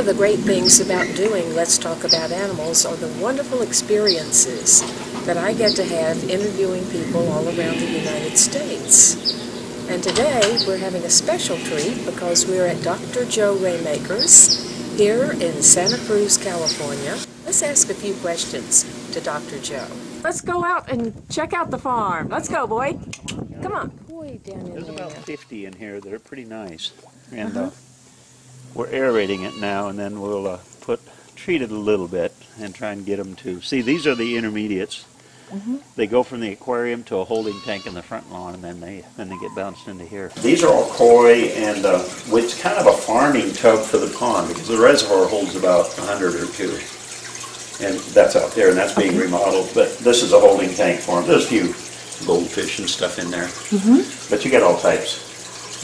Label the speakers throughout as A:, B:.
A: of the great things about doing Let's Talk About Animals are the wonderful experiences that I get to have interviewing people all around the United States. And today we're having a special treat because we're at Dr. Joe Ramaekers here in Santa Cruz, California. Let's ask a few questions to Dr. Joe. Let's go out and check out the farm. Let's go, boy. Come on. Boy, down in
B: There's
A: there.
B: about 50 in here that are pretty nice. And we're aerating it now, and then we'll treat it a little bit and try and get them to... See, these are the intermediates. They go from the aquarium to a holding tank in the front lawn, and then they get bounced into here. These are all koi, and it's kind of a farming tub for the pond because the reservoir holds about 100 or 2. And that's out there, and that's being remodeled. But this is a holding tank for them. There's a few goldfish and stuff in there. But you get all types.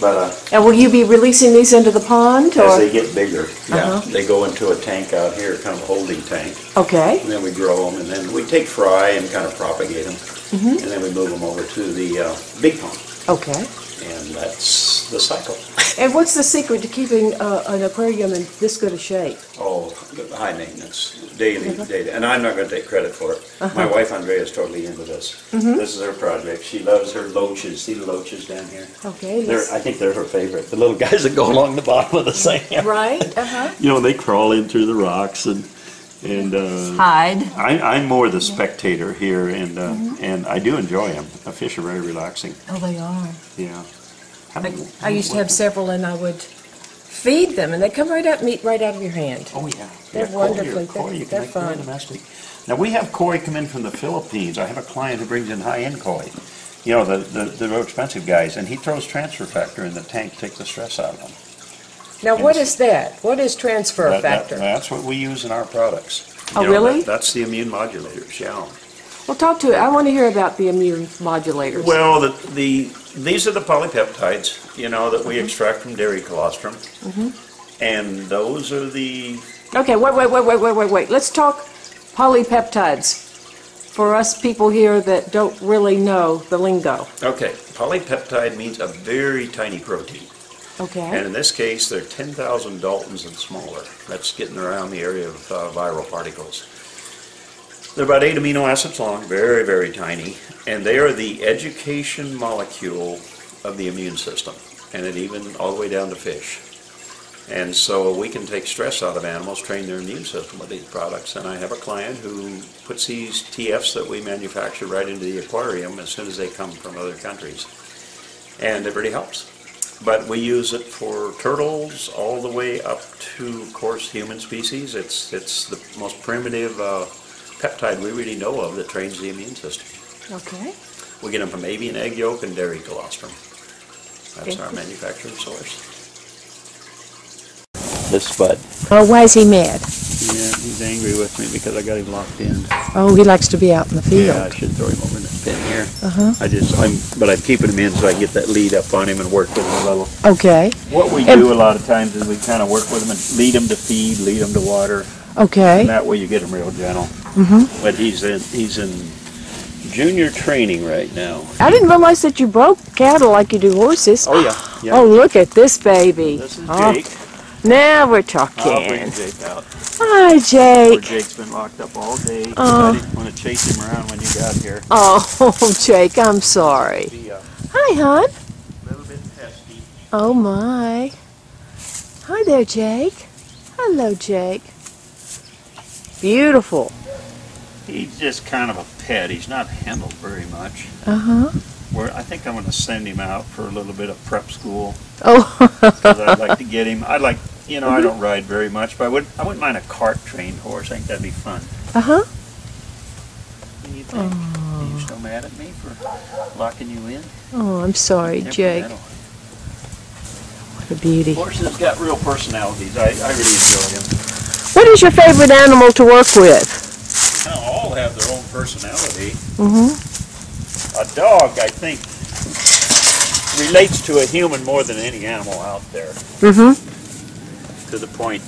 B: But
A: and will you be releasing these into the pond? Or?
B: As they get bigger, yeah. They go into a tank out here, kind of a holding tank.
A: Okay.
B: And then we grow them, and then we take fry and kind of propagate them. And then we move them over to the big pond. Okay. And that's the cycle.
A: And what's the secret to keeping an aquarium in this good a shape?
B: Oh, high maintenance, daily. And I'm not going to take credit for it. My wife Andrea is totally into this. This is her project. She loves her loaches. See the loaches down here? Okay. I think they're her favorite. The little guys that go along the bottom of the sand. Right. You know, they crawl in through the rocks and
A: hide.
B: I'm more the spectator here, and I do enjoy them. The fish are very relaxing.
A: Oh, they are.
B: Yeah.
A: I used to have several, and I would feed them, and they come right out, meat right out of your hand.
B: Oh yeah,
A: they're wonderfully. They're fun.
B: Domestic. Now we have koi come in from the Philippines. I have a client who brings in high-end koi. You know, the real expensive guys, and he throws transfer factor in the tank to take the stress out of them.
A: Now, what is that? What is transfer factor?
B: That's what we use in our products.
A: Oh, really?
B: That's the immune modulators, yeah.
A: Well, talk to it. I want to hear about the immune modulators.
B: Well, these are the polypeptides, you know, that we extract from dairy colostrum. And those are the... Okay,
A: wait. Let's talk polypeptides for us people here that don't really know the lingo.
B: Okay, polypeptide means a very tiny protein.
A: Okay.
B: And in this case, they're 10,000 Daltons and smaller. That's getting around the area of viral particles. They're about 8 amino acids long, very, very tiny, and they are the education molecule of the immune system, and it even all the way down to fish. And so we can take stress out of animals, train their immune system with these products, and I have a client who puts these TFs that we manufacture right into the aquarium as soon as they come from other countries, and it really helps. But we use it for turtles all the way up to, of course, human species. It's the most primitive peptide we really know of that trains the immune system. Okay. We get them from avian egg yolk and dairy colostrum. That's our manufacturing source. This spud.
A: Oh, why is he mad?
B: Yeah, he's angry with me because I got him locked in.
A: Oh, he likes to be out in the field.
B: Yeah, I should throw him over in this pen here. But I'm keeping him in so I can get that lead up on him and work with him a little. Okay. What we do a lot of times is we kind of work with him and lead him to feed, lead him to water. Okay. And that way you get him real gentle. But he's in junior training right now.
A: I didn't realize that you broke cattle like you do horses.
B: Oh yeah.
A: Oh, look at this baby.
B: This is Jake.
A: Now we're talking.
B: I'll bring Jake out.
A: Hi, Jake.
B: Poor Jake's been locked up all day. I didn't want to chase him around when you got here.
A: Oh, Jake, I'm sorry. Hi, hon.
B: A little bit pesky.
A: Oh, my. Hi there, Jake. Hello, Jake. Beautiful.
B: He's just kind of a pet. He's not handled very much. I think I'm going to send him out for a little bit of prep school. Oh. Because I'd like to get him. I don't ride very much, but I wouldn't mind a cart-trained horse. I think that'd be fun. What do you think? Are you still mad at me for locking you in?
A: Oh, I'm sorry, Jake. What a beauty.
B: Horses got real personalities. I really enjoy them.
A: What is your favorite animal to work with?
B: Well, all have their own personality. A dog, I think, relates to a human more than any animal out there. To the point,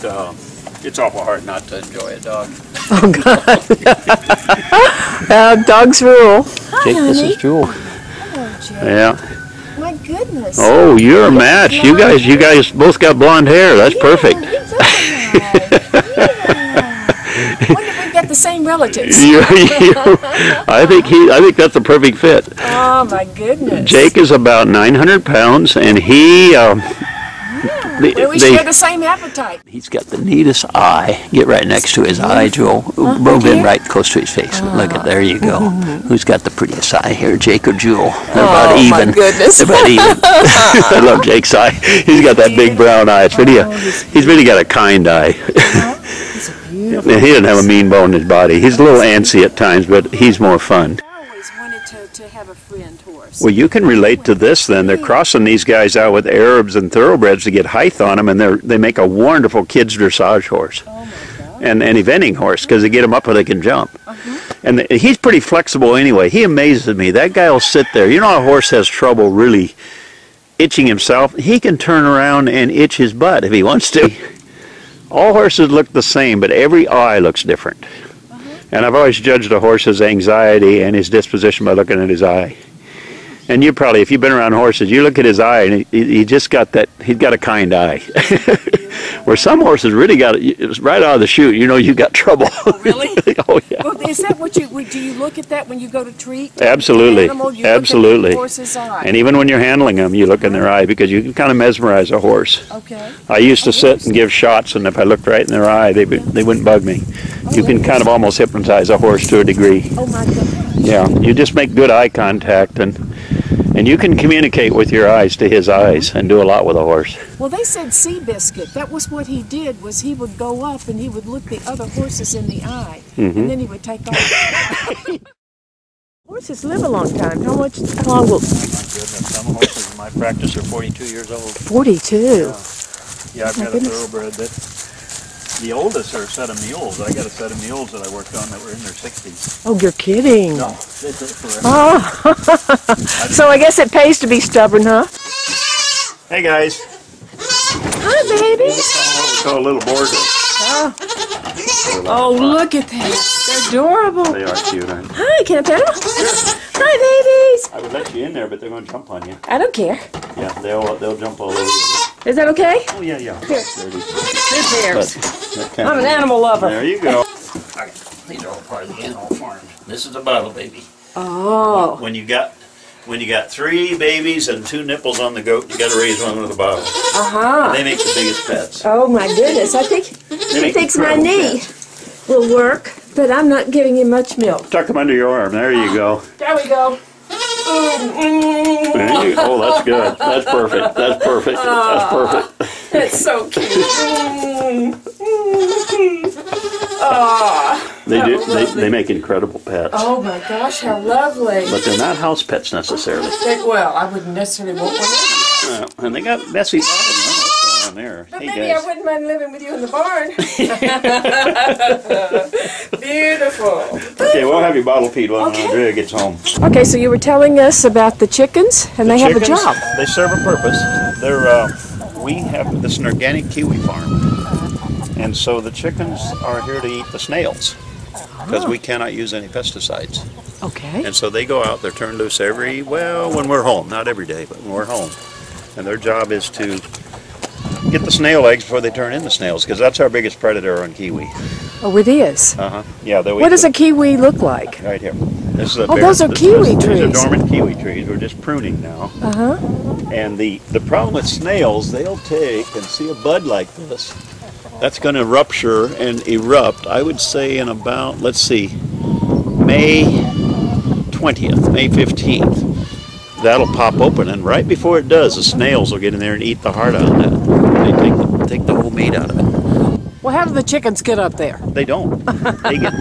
B: it's awful hard not to enjoy a dog.
A: Oh, God. Dogs rule.
B: Jake,
A: Hi,
B: this is Jewel.
A: Hello, Jake.
B: Yeah.
A: My goodness.
B: Oh, you're a match. You guys both got blonde hair. That's perfect.
A: He does. Wonder if we've got the same relatives.
B: I think that's a perfect fit.
A: Oh my goodness.
B: Jake is about 900 pounds, and he.
A: We share the same appetite.
B: He's got the neatest eye. Get right next to his eye, Joel. Move in right close to his face. Look at there you go. Who's got the prettiest eye here, Jake or Jewel? They're about even.
A: My goodness.
B: They're about even. I love Jake's eye. He's got that big brown eye. He's really got a kind eye. He doesn't have a mean bone in his body. He's a little antsy at times, but he's more fun.
A: I always wanted to have a friend horse.
B: Well, you can relate to this then. They're crossing these guys out with Arabs and thoroughbreds to get height on them, and they make a wonderful kids dressage horse.
A: Oh my God.
B: And an eventing horse, because they get them up where they can jump. And he's pretty flexible anyway. He amazes me. That guy will sit there. You know, a horse has trouble really itching himself. He can turn around and itch his butt if he wants to. All horses look the same, but every eye looks different. And I've always judged a horse's anxiety and his disposition by looking at his eye. And you probably, if you've been around horses, you look at his eye and he just got that, he's got a kind eye. Where some horses really got it, right out of the chute, you know you got trouble.
A: Really?
B: Oh yeah.
A: Well, is that what do you look at that when you go to treat?
B: Absolutely.
A: An animal, you
B: Absolutely.
A: Look at the horse's eye.
B: And even when you're handling them, you look in their eye because you can kind of mesmerize a horse.
A: Okay.
B: I used to sit and give shots, and if I looked right in their eye, they wouldn't bug me. You can kind of almost hypnotize a horse to a degree.
A: Oh my God.
B: Yeah, you just make good eye contact, and you can communicate with your eyes to his eyes and do a lot with a horse.
A: Well, they said Seabiscuit. That was what he did, was he would go up and he would look the other horses in the eye, and then he would take off. Horses live a long time. How long will...
B: Oh my goodness, some horses in my practice are 42 years old.
A: 42?
B: Yeah, I've got a thoroughbred the oldest are a set of mules. I got a set of mules that I worked on that were in their 60s.
A: Oh, you're kidding.
B: No, they did forever.
A: Oh. So I guess it pays to be stubborn, huh?
B: Hey guys.
A: Hi, baby.
B: What we call a little border.
A: Oh, look at that. They're adorable.
B: They are cute, aren't they?
A: Hi, can I pet them? Hi, babies.
B: I would let you in there, but they're going to jump on you.
A: I don't care.
B: Yeah, they'll jump all over you.
A: Is that okay?
B: Oh yeah, yeah.
A: Here. They're theirs. I'm an
B: of,
A: animal lover.
B: There you go. These are all part of the animal farm. This is a bottle baby.
A: Oh.
B: When you got 3 babies and 2 nipples on the goat, you got to raise one with a bottle. And they make the biggest pets.
A: Oh my goodness! I think he thinks my knee will work, but I'm not giving him much milk.
B: Tuck them under your arm. There you go.
A: There we go.
B: There you go. Oh, that's good. That's perfect. That's perfect. That's perfect.
A: That's so cute.
B: They make incredible pets.
A: Oh my gosh, how lovely.
B: But they're not house pets necessarily.
A: Well, I wouldn't necessarily want one.
B: And they got messy bottoms. What's going on there?
A: But
B: hey
A: maybe
B: guys.
A: I wouldn't mind living with you in the barn. Beautiful.
B: Okay, we'll have you bottle feed when Andrea gets home.
A: Okay, so you were telling us about the chickens, and they have a job.
B: They serve a purpose. We have this an organic Kiwi farm. And so the chickens are here to eat the snails because we cannot use any pesticides.
A: Okay.
B: And so they go out, they're turned loose when we're home, not every day, but when we're home. And their job is to get the snail eggs before they turn into snails because that's our biggest predator on Kiwi.
A: Oh, it is?
B: Yeah.
A: What does a kiwi look like?
B: Right here. This is a
A: those are kiwi trees.
B: These are dormant kiwi trees. We're just pruning now. And the problem with snails, they'll take and see a bud like this. That's going to rupture and erupt, I would say, in about, let's see, May 20th, May 15th. That'll pop open, and right before it does, the snails will get in there and eat the heart out of that. They take the whole meat out of it.
A: Well, how do the chickens get up there?
B: They don't. They get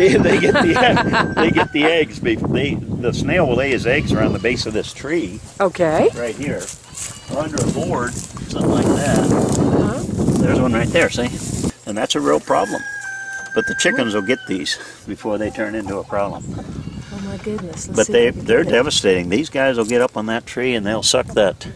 B: the eggs. The snail will lay his eggs around the base of this tree.
A: Okay.
B: Right here, or under a board, something like that. There's one right there. See, and that's a real problem. But the chickens will get these before they turn into a problem.
A: Oh my goodness!
B: But they're devastating. These guys will get up on that tree and they'll suck that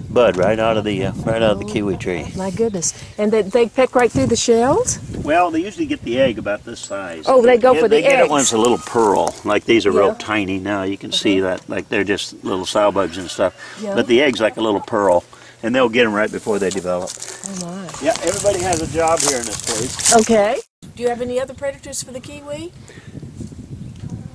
B: bud right out of the kiwi tree.
A: My goodness! And they pick right through the shells?
B: Well, they usually get the egg about this size.
A: Oh, they go for the eggs.
B: They get it when it's a little pearl. Like these are real tiny now. You can see that, like they're just little sow bugs and stuff. Yeah. But the egg's like a little pearl. and they'll get them right before they develop.
A: Oh my.
B: Yeah, everybody has a job here in this place.
A: Okay. Do you have any other predators for the kiwi?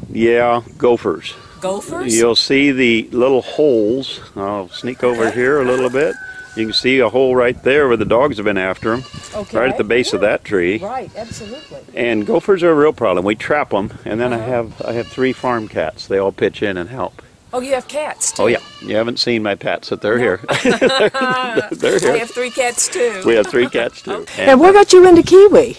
B: Yeah, gophers.
A: Gophers?
B: You'll see the little holes. I'll sneak over here a little bit. You can see a hole right there where the dogs have been after them.
A: Okay.
B: Right at the base of that tree.
A: Right, absolutely.
B: And gophers are a real problem. We trap them, and then I have 3 farm cats. They all pitch in and help.
A: Oh, you have cats too?
B: Oh yeah, you haven't seen my pets, but they're here. They're here.
A: I have 3 cats too.
B: We have 3 cats too.
A: And what got you into kiwi?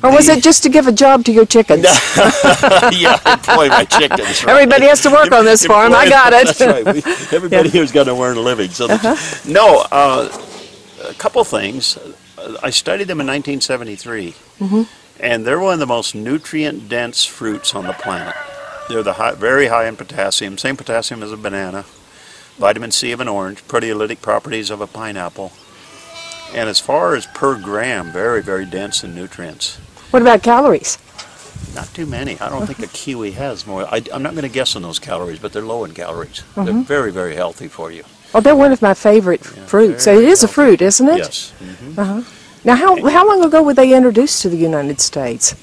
A: Or was it just to give a job to your chickens?
B: Yeah, employ my chickens. Right?
A: Everybody has to work on this farm. I got it.
B: That's right. Everybody here's got to earn a living. So no, a couple things. I studied them in 1973, and they're one of the most nutrient-dense fruits on the planet. They're very high in potassium, same potassium as a banana, vitamin C of an orange, proteolytic properties of a pineapple. And as far as per gram, very, very dense in nutrients.
A: What about calories?
B: Not too many. I don't think a kiwi has more. I'm not going to guess on those calories, but they're low in calories. They're very, very healthy for you.
A: Oh, they're one of my favorite fruits. So it is a fruit, isn't it?
B: Yes.
A: Now, how long ago were they introduced to the United States?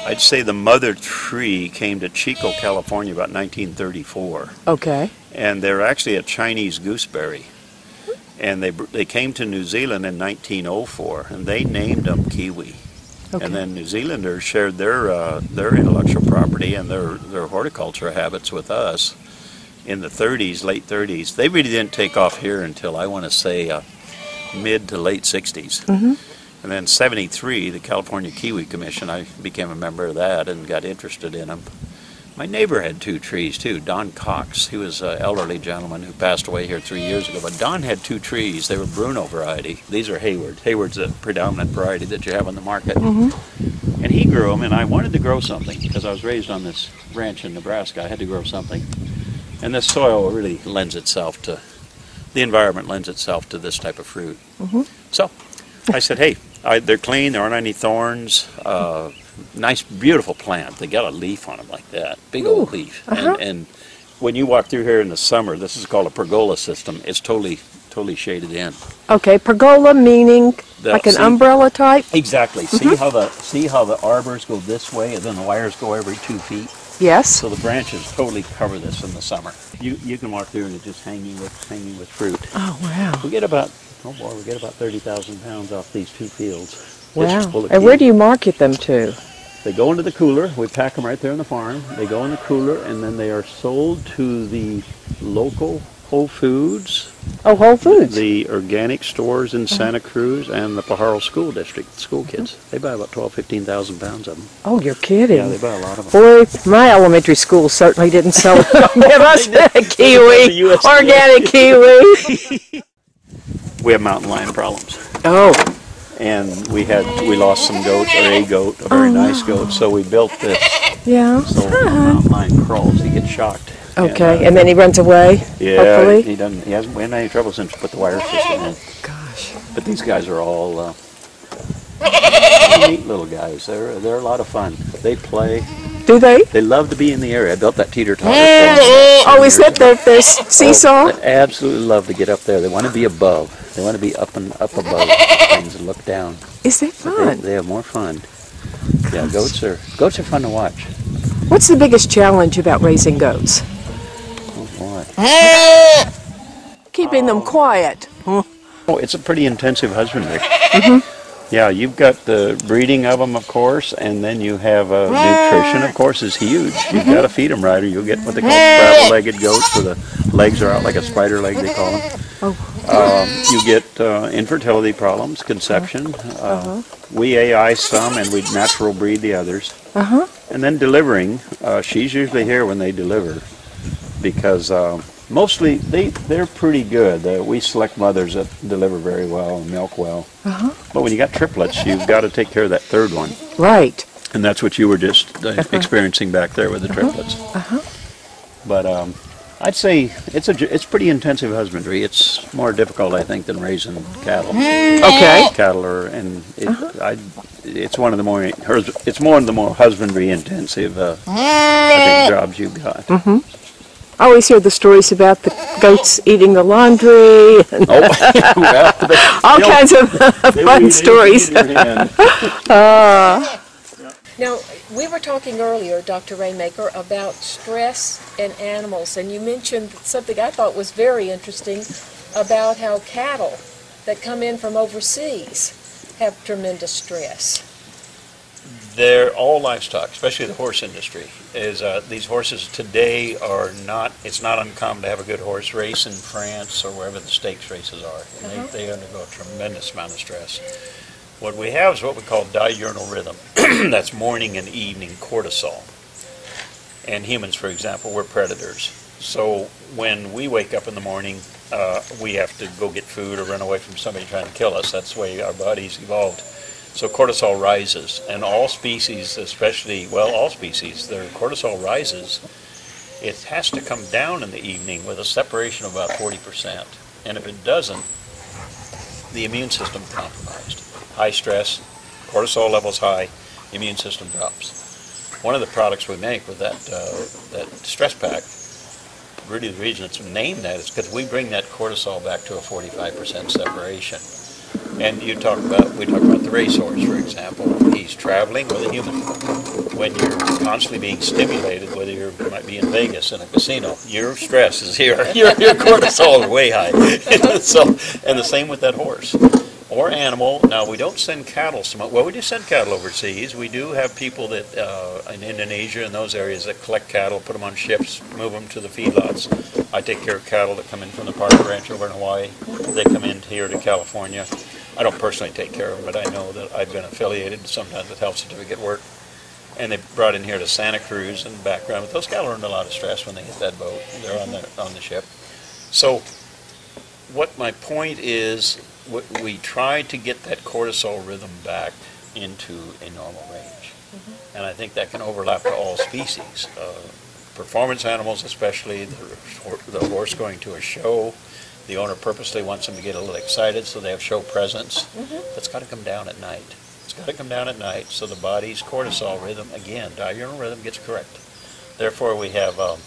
B: I'd say the mother tree came to Chico, California about 1934.
A: Okay.
B: And they're actually a Chinese gooseberry. And they came to New Zealand in 1904, and they named them kiwi. Okay. And then New Zealanders shared their intellectual property and their horticulture habits with us in the 30s, late 30s. They really didn't take off here until, I want to say, mid to late 60s. And then 73, the California Kiwi Commission, I became a member of that and got interested in them. My neighbor had 2 trees too, Don Cox. He was an elderly gentleman who passed away here 3 years ago. But Don had 2 trees. They were Bruno variety. These are Hayward. Hayward's a predominant variety that you have on the market. And he grew them, and I wanted to grow something because I was raised on this ranch in Nebraska. I had to grow something. And this soil really lends itself to, the environment lends itself to this type of fruit. So I said, hey, they're clean, there aren't any thorns. Nice, beautiful plant. They got a leaf on them like that, big old leaf. And when you walk through here in the summer, this is called a pergola system. It's totally shaded in. Okay, pergola meaning like an umbrella type. Exactly. See how the arbors go this way, and then the wires go every 2 feet. Yes. So the branches totally cover this in the summer. You can walk through and it's just hanging with fruit. Oh wow. We get about 30,000 pounds off these 2 fields. Wow. And where do you market them to? They go into the cooler. We pack them right there on the farm. They go in the cooler, and then they are sold to the local Whole Foods. Oh, Whole Foods. The organic stores in Santa Cruz and the Pajaro School District, school kids. They buy about 15,000 pounds of them. Oh, you're kidding. Yeah, they buy a lot of them. Boy, my elementary school certainly didn't sell give us kiwi, organic kiwi. We have mountain lion problems. Oh. And we lost some goats, or a goat, a very nice goat, so we built this. Yeah. So when the mountain lion crawls, he gets shocked. Okay, and then he runs away, yeah, hopefully? He hasn't had any trouble since we put the wire system in. Gosh. But these guys are all neat little guys. They're a lot of fun. They play. Do they? They love to be in the area. I built that teeter-totter. Oh, is that their seesaw? Oh, they absolutely love to get up there. They want to be above. They want to be up above things and look down. Is that fun? They have more fun. Gosh. Yeah, goats are fun to watch. What's the biggest challenge about raising goats? Oh boy. Keeping them quiet. Oh, it's a pretty intensive husbandry. Yeah, you've got the breeding of them, of course, and then you have nutrition, of course, is huge. You've got to feed them right, or you'll get what they call travel-legged goats, where the legs are out like a spider leg, they call them. You get infertility problems, conception. We AI some, and we natural breed the others. And then delivering. She's usually here when they deliver, because mostly they're pretty good. We select mothers that deliver very well and milk well. But when you got triplets, you've got to take care of that third one. Right. And that's what you were just experiencing back there with the triplets. But I'd say it's pretty intensive husbandry. It's more difficult, I think, than raising cattle. Okay. Cattle are, and it's one of the more husbandry intensive I think jobs you've got.
A: I always hear the stories about the goats eating the laundry and all kinds of fun stories. Now, we were talking earlier, Dr. Ramaker, about stress in animals, and you mentioned something I thought was very interesting about how cattle that come in from overseas have tremendous stress.
B: They're all livestock, especially the horse industry. These horses today are not, it's not uncommon to have a good horse race in France or wherever the stakes races are. And they undergo a tremendous amount of stress. What we have is what we call diurnal rhythm. That's morning and evening cortisol. And humans, for example, we're predators. So when we wake up in the morning, we have to go get food or run away from somebody trying to kill us. That's the way our bodies evolved. So cortisol rises, and all species, especially, well, all species, their cortisol rises. It has to come down in the evening with a separation of about 40%. And if it doesn't, the immune system is compromised. High stress, cortisol levels high, the immune system drops. One of the products we make with that stress pack, really the reason it's named that is because we bring that cortisol back to a 45% separation. And we talk about the racehorse, for example. He's traveling with a human. When you're constantly being stimulated, whether you might be in Vegas in a casino, your stress is here. Your cortisol is way high. So, and the same with that horse or animal. Now, we don't send cattle so much. Well, we do send cattle overseas. We do have people that in Indonesia and those areas that collect cattle, put them on ships, move them to the feedlots. I take care of cattle that come in from the Park Ranch over in Hawaii. They come in here to California. I don't personally take care of them, but I know that I've been affiliated sometimes with health certificate work. And they brought in here to Santa Cruz and background. But those cattle are under a lot of stress when they hit that boat. They're on the ship. So what my point is, we try to get that cortisol rhythm back into a normal range. And I think that can overlap to all species. Performance animals especially, the horse going to a show, the owner purposely wants them to get a little excited so they have show presence. That's got to come down at night. It's got to come down at night so the body's cortisol rhythm, again, diurnal rhythm gets correct. Therefore we have a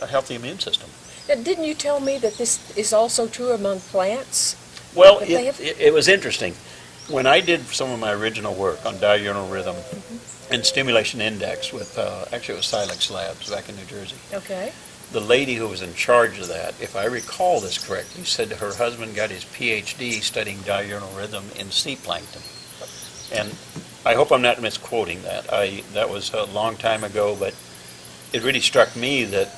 B: healthy immune system.
A: Now, didn't you tell me that this is also true among plants?
B: Well, it was interesting. When I did some of my original work on diurnal rhythm and stimulation index with, actually it was Silex Labs back in New Jersey.
A: Okay.
B: The lady who was in charge of that, if I recall this correctly, said her husband got his PhD studying diurnal rhythm in sea plankton. And I hope I'm not misquoting that. That was a long time ago, but it really struck me that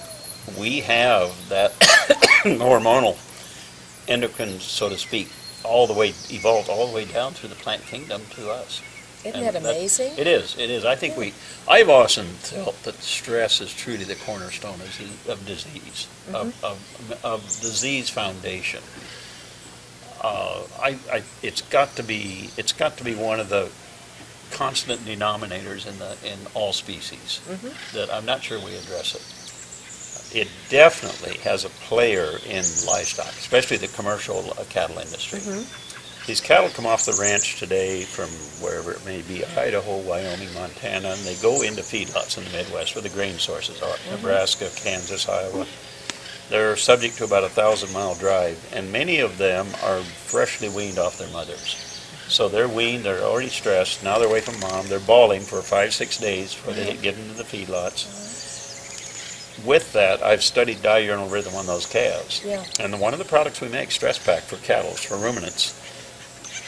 B: we have that hormonal endocrine, so to speak, all the way evolved all the way down through the plant kingdom to us.
A: Isn't that amazing?
B: It is. I think I've often felt that stress is truly the cornerstone of disease, of disease foundation. It's got to be one of the constant denominators in all species that I'm not sure we address it. It definitely has a player in livestock, especially the commercial cattle industry. These cattle come off the ranch today from wherever it may be, Idaho, Wyoming, Montana, and they go into feedlots in the Midwest where the grain sources are, Nebraska, Kansas, Iowa. They're subject to about a 1,000-mile drive, and many of them are freshly weaned off their mothers. So they're weaned, they're already stressed, now they're away from mom, they're bawling for 5-6 days before they get into the feedlots. With that, I've studied diurnal rhythm on those calves. And one of the products we make, Stress Pack for cattle, for ruminants,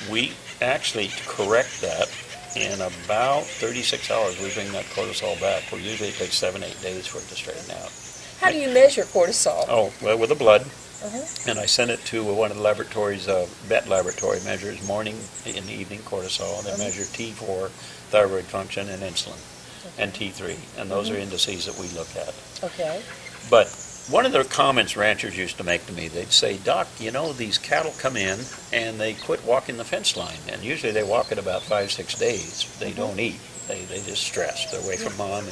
B: we actually correct that in about 36 hours. We bring that cortisol back. Where usually it takes 7-8 days for it to straighten out.
A: How do you measure cortisol?
B: Oh, well, with the blood. And I send it to one of the laboratories, vet laboratory, measures morning and evening cortisol. And they measure T4, thyroid function, and insulin, and T3. And those are indices that we look at.
A: Okay.
B: But one of the comments ranchers used to make to me, they'd say, Doc, you know, these cattle come in and they quit walking the fence line. And usually they walk it about 5-6 days. They don't eat. They just stress. They're away from mom.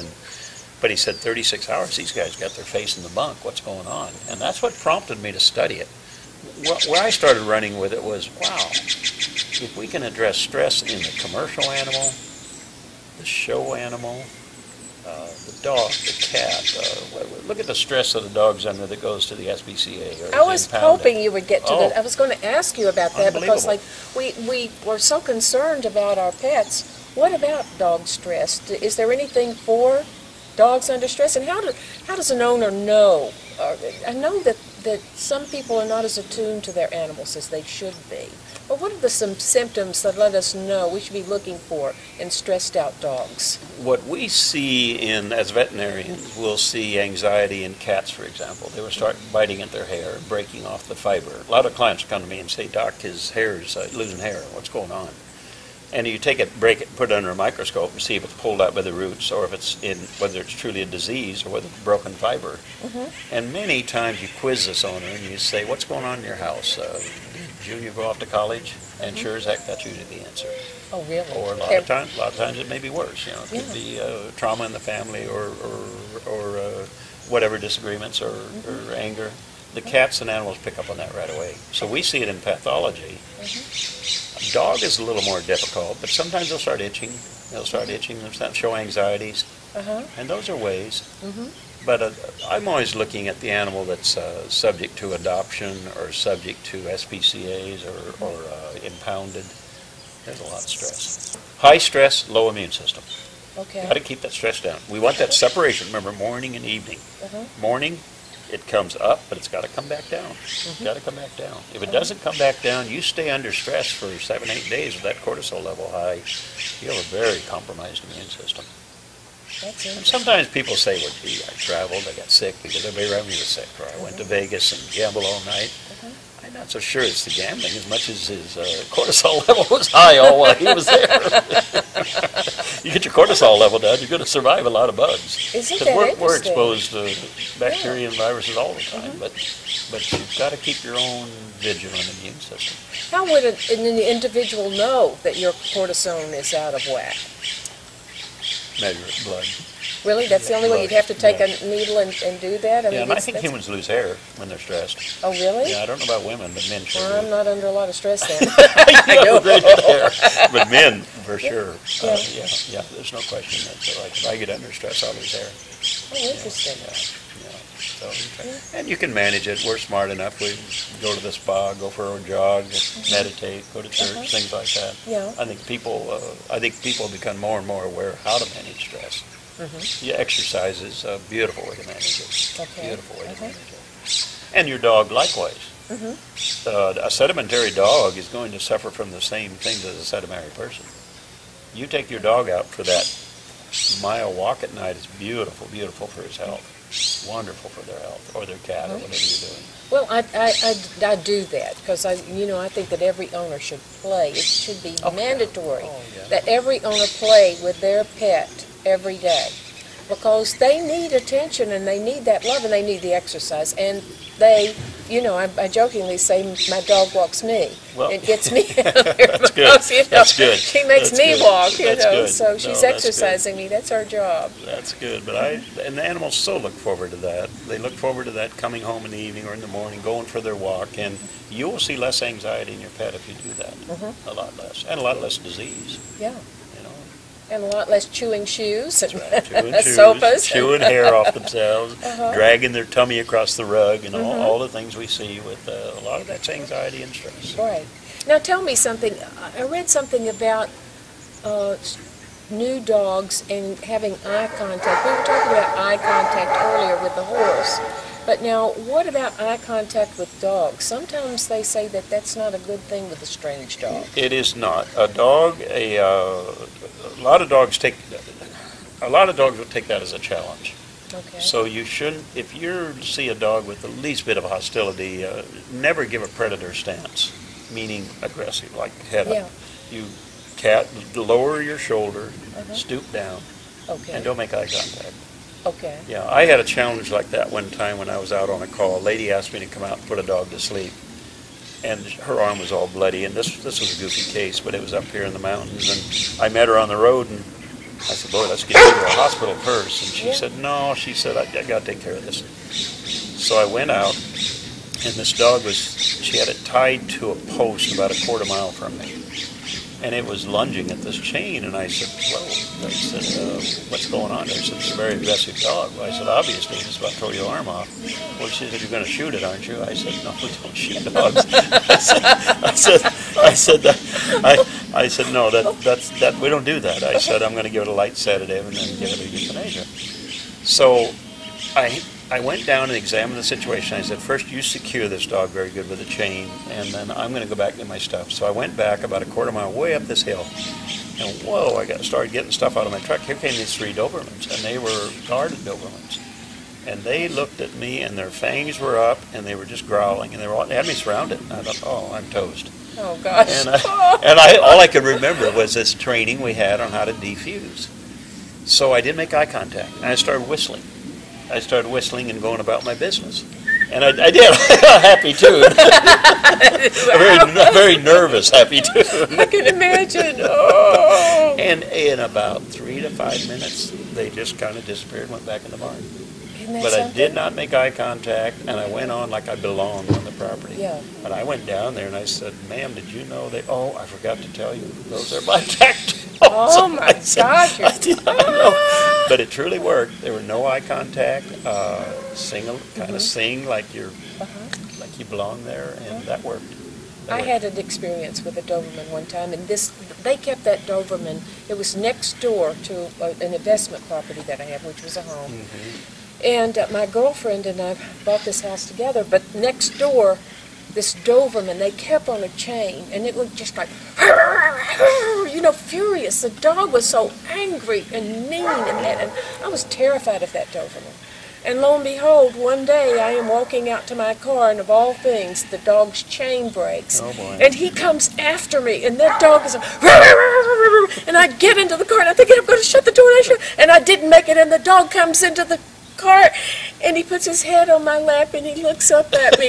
B: But he said 36 hours, these guys got their face in the bunk. What's going on? And that's what prompted me to study it. Where I started running with it was, wow, if we can address stress in the commercial animal, the show animal, the dog, the cat. Look at the stress that the dog's under that goes to the SPCA. Or
A: I was
B: impounded.
A: hoping you would get to that. I was going to ask you about that because,
B: Unbelievable.
A: like, we were so concerned about our pets. What about dog stress? Is there anything for dogs under stress? And how does an owner know? I know that some people are not as attuned to their animals as they should be. But what are some symptoms that let us know we should be looking for in stressed out dogs?
B: What we see as veterinarians, we'll see anxiety in cats, for example. They will start biting at their hair, breaking off the fiber. A lot of clients come to me and say, Doc, his hair is losing hair. What's going on? And you take it, break it, put it under a microscope and see if it's pulled out by the roots or if it's whether it's truly a disease or whether it's broken fiber. And many times you quiz this owner and you say, what's going on in your house? Did Junior go off to college? And sure as heck, that's usually the answer.
A: Oh, really?
B: Or a lot of times it may be worse. You know, it could be trauma in the family or whatever disagreements or anger. The cats and animals pick up on that right away. So we see it in pathology. A dog is a little more difficult, but sometimes they'll start itching. They'll start show anxieties, and those are ways. But I'm always looking at the animal that's subject to adoption or subject to SPCAs or impounded. There's a lot of stress. High stress, low immune system.
A: Okay.
B: Got to keep that stress down. We want that separation. Remember, morning and evening. Morning, it comes up, but it's got to come back down. Got to come back down. If it doesn't come back down, you stay under stress for 7-8 days with that cortisol level high. You have a very compromised immune system.
A: That's
B: And
A: interesting.
B: sometimes people say, well, gee, I traveled, I got sick because everybody around me was sick, or I went to Vegas and gambled all night. I'm not so sure it's the gambling as much as his cortisol level was high all while he was there. You get your cortisol level down, you're going to survive a lot of bugs.
A: Isn't
B: Because
A: that
B: we're
A: interesting?
B: exposed to bacteria and viruses all the time, but you've got to keep your own vigilant immune system.
A: How would an individual know that your cortisone is out of whack?
B: Measure it, blood.
A: Really? That's the only way you'd have to take a needle and do that?
B: Yeah, and I
A: that's-
B: think
A: that's-
B: humans lose hair when they're stressed.
A: Oh, really?
B: Yeah, I don't know about women, but men sure
A: Well,
B: do.
A: I'm not under a lot of stress then.
B: I know, they do hair. But men, for sure.
A: Yeah.
B: Yeah, there's no question that like if I get under stress, I'll lose hair.
A: Oh, interesting.
B: And you can manage it. We're smart enough. We go to the spa, go for a jog, meditate, go to church, things like that.
A: Yeah.
B: I think people have become more and more aware of how to manage stress. Yeah, exercise is a beautiful way to manage it.
A: Okay.
B: Beautiful way to manage it. And your dog likewise. A sedimentary dog is going to suffer from the same things as a sedentary person. You take your dog out for that mile walk at night, it's beautiful, beautiful for his health. Wonderful for their health, or their cat, or whatever you're doing.
A: Well, I do that because I think that every owner should play. It should be mandatory that every owner play with their pet every day because they need attention and they need that love and they need the exercise. And they, I jokingly say my dog walks me.
B: Well,
A: it gets me out there
B: that's good.
A: because,
B: That's good.
A: she makes
B: That's
A: me
B: good.
A: walk,
B: That's good.
A: so
B: No,
A: she's
B: that's
A: exercising me. That's her job.
B: That's good, but and the animals so look forward to that. They look forward to that coming home in the evening or in the morning, going for their walk, and you will see less anxiety in your pet if you do that. A lot less, and a lot less disease.
A: Yeah.
B: You know,
A: And a lot less chewing shoes and
B: chewing shoes,
A: sofas.
B: chewing hair off themselves, dragging their tummy across the rug, and all the things we see with a lot of that's anxiety and stress.
A: Right. Now tell me something. I read something about new dogs and having eye contact. We were talking about eye contact earlier with the horse. But now, what about eye contact with dogs? Sometimes they say that that's not a good thing with a strange dog.
B: It is not. A lot of dogs will take that as a challenge.
A: Okay.
B: So you shouldn't, if you see a dog with the least bit of hostility, never give a predator stance, meaning aggressive, like head
A: Yeah.
B: up. You lower your shoulder, stoop down,
A: Okay.
B: and don't make eye contact.
A: Okay.
B: Yeah, I had a challenge like that one time when I was out on a call. A lady asked me to come out and put a dog to sleep, and her arm was all bloody, and this was a goofy case, but it was up here in the mountains, and I met her on the road, and I said, boy, let's get you to a hospital first. And she said, no, she said, I got to take care of this. So I went out, and this dog she had it tied to a post about a quarter mile from me. and it was lunging at this chain, and I said, whoa. I said, what's going on there? She said, it's a very aggressive dog. Well, I said, obviously, it's about to throw your arm off. Well, she said, you're going to shoot it, aren't you? I said, no, we don't shoot dogs. I said, no, that we don't do that. I said, I'm going to give it a light sedative and then give it a euthanasia. So I went down and examined the situation. I said, first you secure this dog very good with a chain, and then I'm going to go back and get my stuff. So I went back about a quarter mile way up this hill, and whoa, I started getting stuff out of my truck. Here came these 3 Dobermans, and they were guarded Dobermans. And they looked at me, and their fangs were up, and they were just growling, and they had me surrounded. And I thought, oh, I'm toast.
A: Oh, gosh.
B: And all I could remember was this training we had on how to defuse. So I did make eye contact, and I started whistling. I started whistling and going about my business. And I did. Happy tune. A very nervous happy tune.
A: I can imagine. Oh.
B: And in about 3 to 5 minutes, they just kind of disappeared and went back in the barn. But I did not make eye contact, and I went on like I belonged on the property.
A: Yeah.
B: But I went down there and I said, ma'am, did you know they, oh, I forgot to tell you, those are black-tack dogs.
A: Oh my God.
B: I did not know. But it truly worked. There were no eye contact, kind of sing like you belong there, and that worked.
A: I had an experience with a Doberman one time, and they kept that Doberman. It was next door to an investment property that I have, which was a home. And my girlfriend and I bought this house together, but next door, this Doberman, they kept on a chain, and it was just like, you know, furious. The dog was so angry and mean, and I was terrified of that Doberman. And lo and behold, one day I am walking out to my car, and of all things, the dog's chain breaks.
B: Oh boy.
A: And he comes after me, and that dog is and I get into the car, and I think I'm going to shut the door, and I didn't make it, and the dog comes into the car, and he puts his head on my lap, and he looks up at me.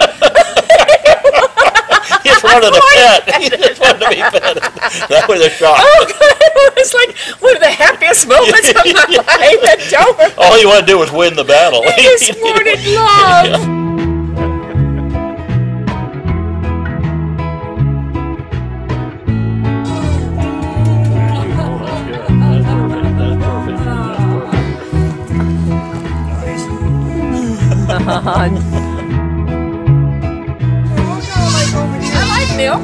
B: He just wanted to pet. He just wanted to be petted. That was a shock.
A: Oh, God, it was like one of the happiest moments of my life. That Doberman.
B: All you want to do was win the battle.
A: He just wanted love. I like milk.